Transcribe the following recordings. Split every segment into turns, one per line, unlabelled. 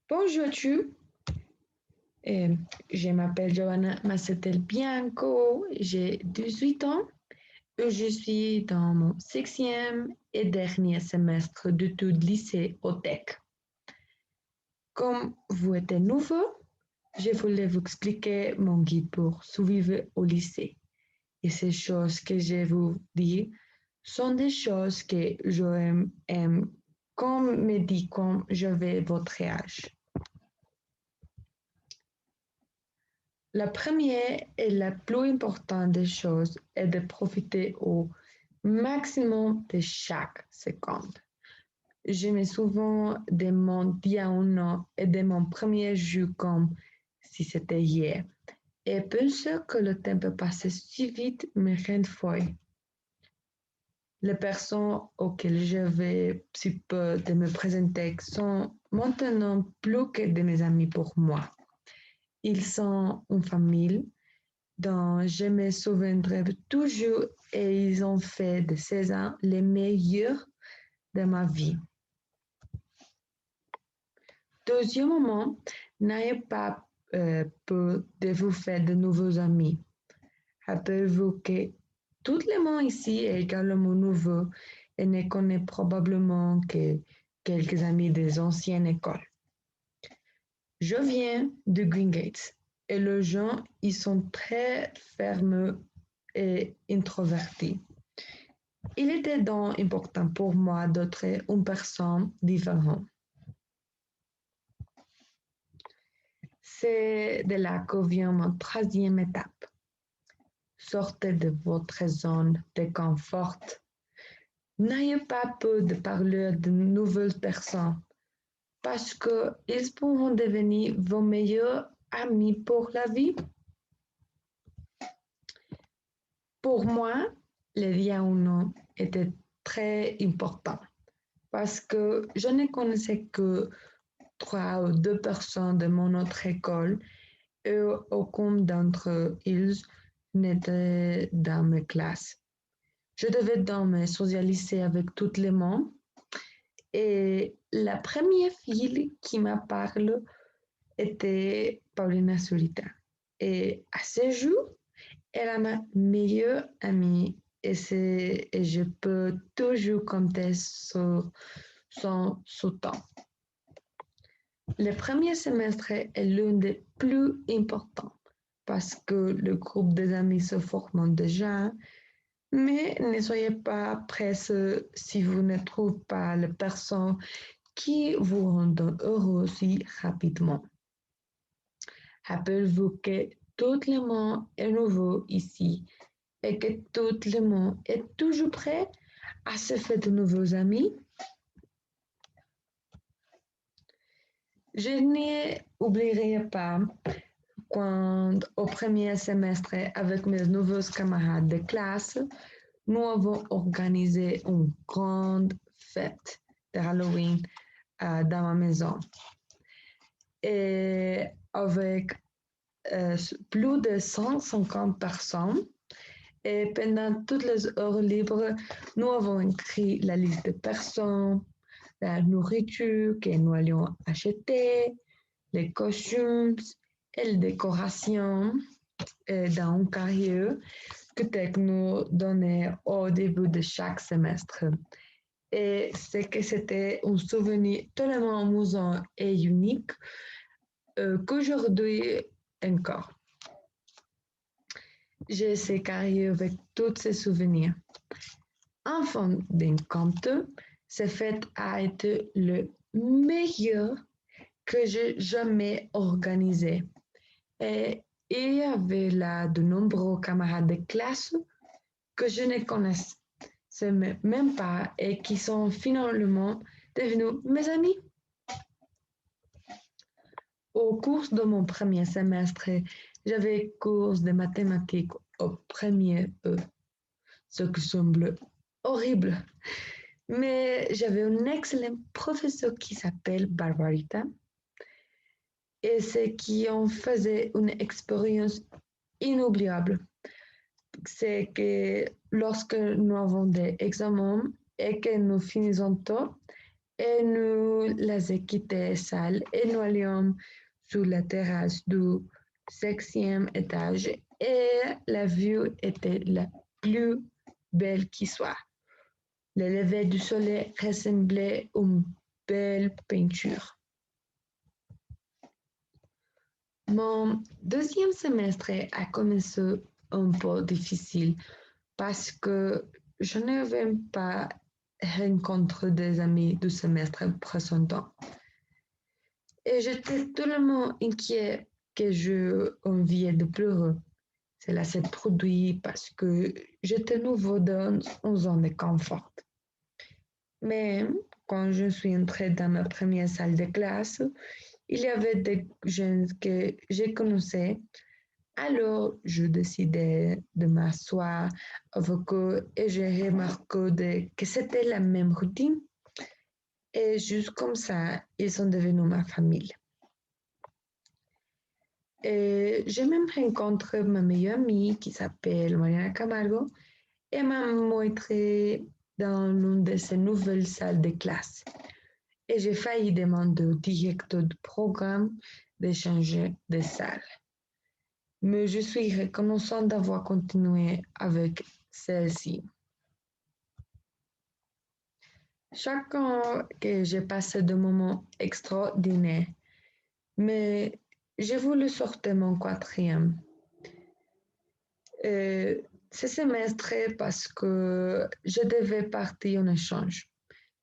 Bonjour, euh, je m'appelle Joanna Macetel Bianco, j'ai 18 ans et je suis dans mon sixième et dernier semestre d'études lycée au Tech. Comme vous êtes nouveau, je voulais vous expliquer mon guide pour survivre au lycée. Et ces choses que je vous dis sont des choses que aime comme me dit quand j'avais votre âge. La première et la plus importante des choses est de profiter au maximum de chaque seconde. Je me souviens de mon dia 1 et de mon premier jour comme si c'était hier. Et penser que le temps peut passer si vite me rend folle. Les personnes auxquelles je vais si peu de me présenter sont maintenant plus que de mes amis pour moi. Ils sont une famille dont je me souviendrai toujours et ils ont fait de ces ans les meilleurs de ma vie. Deuxièmement, n'ayez pas peur de vous faire de nouveaux amis. Rappelez-vous que tout le monde ici est également nouveau et ne connaît probablement que quelques amis des anciennes écoles. Je viens de Green Gates et les gens y sont très fermes et introvertis. Il était donc important pour moi d'être une personne différente. C'est de là que vient ma troisième étape. Sortez de votre zone de confort. N'ayez pas peur de parler de nouvelles personnes parce qu'ils pourront devenir vos meilleurs amis pour la vie. Pour moi, le dia 1 était très important parce que je ne connaissais que 3 ou 2 personnes de mon autre école et aucun d'entre eux n'était dans mes classes. Je devais donc me socialiser avec tout le monde et la première fille qui m'a parlé était Paulina Zurita. Et à ce jour, elle est ma meilleure amie et je peux toujours compter sur son soutien. Le premier semestre est l'un des plus importants parce que le groupe des amis se forme déjà, mais ne soyez pas pressés si vous ne trouvez pas les personnes qui vous rendent heureux si rapidement. Rappelez-vous que tout le monde est nouveau ici et que tout le monde est toujours prêt à se faire de nouveaux amis. Je n'oublierai pas quand, au premier semestre, avec mes nouveaux camarades de classe, nous avons organisé une grande fête de Halloween dans ma maison. Et avec plus de 150 personnes, et pendant toutes les heures libres, nous avons écrit la liste de personnes, la nourriture que nous allions acheter, les costumes et les décorations dans un cahier que Tech nous donnait au début de chaque semestre. Et c'est que c'était un souvenir tellement amusant et unique qu'aujourd'hui encore, j'ai ces cahiers avec tous ces souvenirs. En fin d'un compte, cette fête a été le meilleur que j'ai jamais organisé. Et il y avait là de nombreux camarades de classe que je ne connaissais même pas et qui sont finalement devenus mes amis. Au cours de mon premier semestre, j'avais cours de mathématiques au premier E, ce qui semble horrible. Mais j'avais un excellent professeur qui s'appelle Barbarita et ce qui en faisait une expérience inoubliable. C'est que lorsque nous avons des examens et que nous finissons tôt, et nous les quitté salle et nous allions sur la terrasse du 6e étage et la vue était la plus belle qui soit. Le lever du soleil ressemblait à une belle peinture. Mon deuxième semestre a commencé un peu difficile parce que je n'avais pas rencontré des amis du semestre précédent. Et j'étais tellement inquiet que je enviais de pleurer. Cela s'est produit parce que j'étais nouveau dans une zone de confort. Mais quand je suis entrée dans ma première salle de classe, il y avait des jeunes que je connaissais. Alors, je décidais de m'asseoir avec eux et j'ai remarqué que c'était la même routine. Et juste comme ça, ils sont devenus ma famille. Et j'ai même rencontré ma meilleure amie qui s'appelle Mariana Camargo et m'a montré dans l'une de ces nouvelles salles de classe. Et j'ai failli demander au directeur du programme de changer de salle. Mais je suis reconnaissante d'avoir continué avec celle-ci. Chaque fois que j'ai passé des moments extraordinaires, mais j'ai voulu sortir mon quatrième. Ce semestre, parce que je devais partir en échange.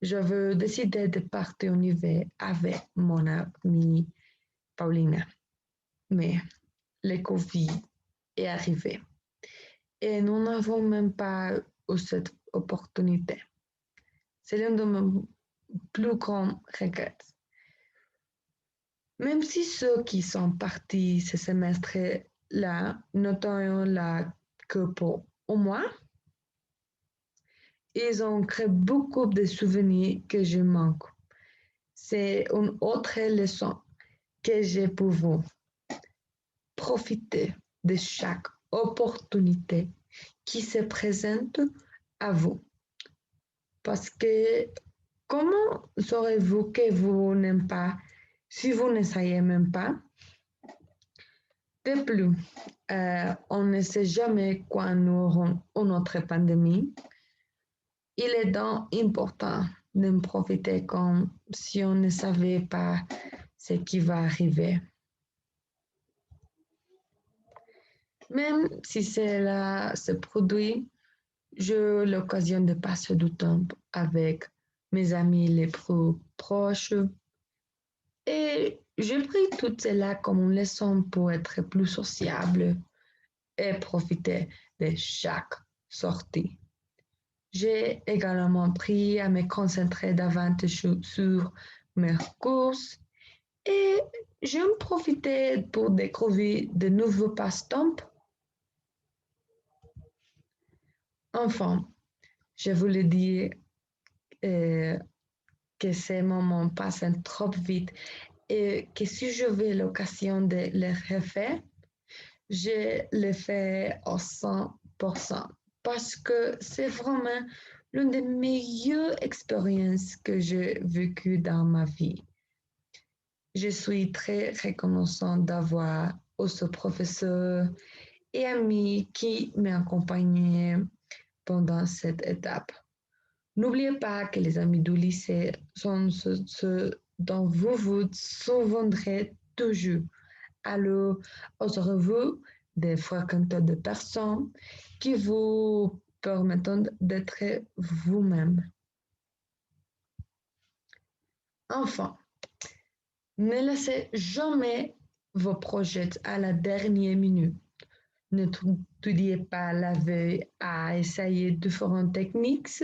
J'avais décidé de partir en hiver avec mon amie Paulina. Mais le Covid est arrivé et nous n'avons même pas eu cette opportunité. C'est l'un de mes plus grands regrets. Même si ceux qui sont partis ce semestre-là n'étaient là que pour un mois, ils ont créé beaucoup de souvenirs que je manque. C'est une autre leçon que j'ai pour vous. Profitez de chaque opportunité qui se présente à vous. Parce que comment saurez-vous que vous n'aimez pas si vous n'essayez même pas? De plus, on ne sait jamais quand nous aurons une autre pandémie. Il est donc important de profiter comme si on ne savait pas ce qui va arriver. Même si cela se produit, j'ai l'occasion de passer du temps avec mes amis les plus proches et j'ai pris tout cela comme une leçon pour être plus sociable et profiter de chaque sortie. J'ai également appris à me concentrer davantage sur mes courses et j'en profité pour découvrir de nouveaux passe-temps. Enfin, je voulais dire euh, que ces moments passent trop vite et que si j'avais l'occasion de les refaire, je le fais au 100% parce que c'est vraiment l'une des meilleures expériences que j'ai vécues dans ma vie. Je suis très reconnaissante d'avoir eu ce professeur et amis qui m'accompagnaient pendant cette étape. N'oubliez pas que les amis du lycée sont ceux dont vous vous souviendrez toujours. Alors, observez des fréquenteurs de personnes qui vous permettent d'être vous-même. Enfin, ne laissez jamais vos projets à la dernière minute. Ne t'oubliez pas la veille à essayer différentes techniques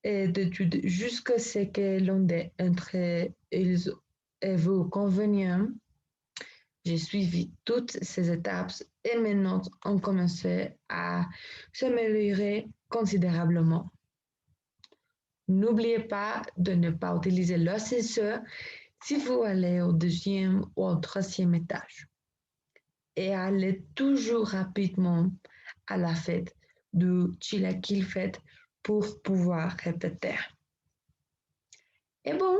et d'étudier jusqu'à ce que l'un d'entre elles vous convienne. J'ai suivi toutes ces étapes et mes notes ont commencé à s'améliorer considérablement. N'oubliez pas de ne pas utiliser l'ascenseur si vous allez au deuxième ou au troisième étage. Et allez toujours rapidement à la fête du Chilaquil Fête pour pouvoir répéter. Et bon,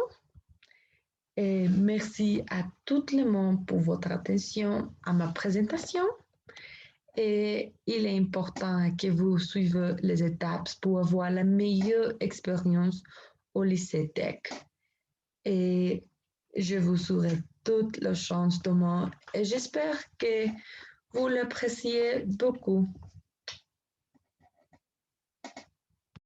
et merci à tout le monde pour votre attention à ma présentation. Et il est important que vous suivez les étapes pour avoir la meilleure expérience au lycée Tech. Et je vous souhaite toute la chance demain et j'espère que vous l'appréciez beaucoup.